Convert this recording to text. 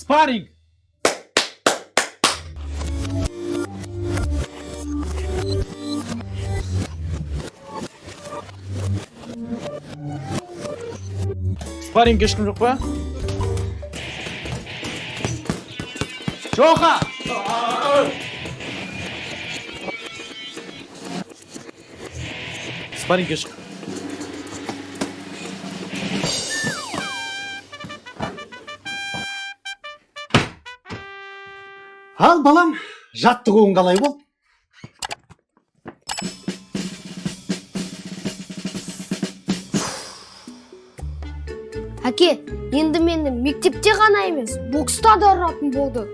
Спарринг. Спарринг ешкім жоқ па? Жоха! Спарринг ешкім. Ал балам, жаттығуың қалай бол? Әке, енді мені мектепте ғана емес, бокста да ұратын болды.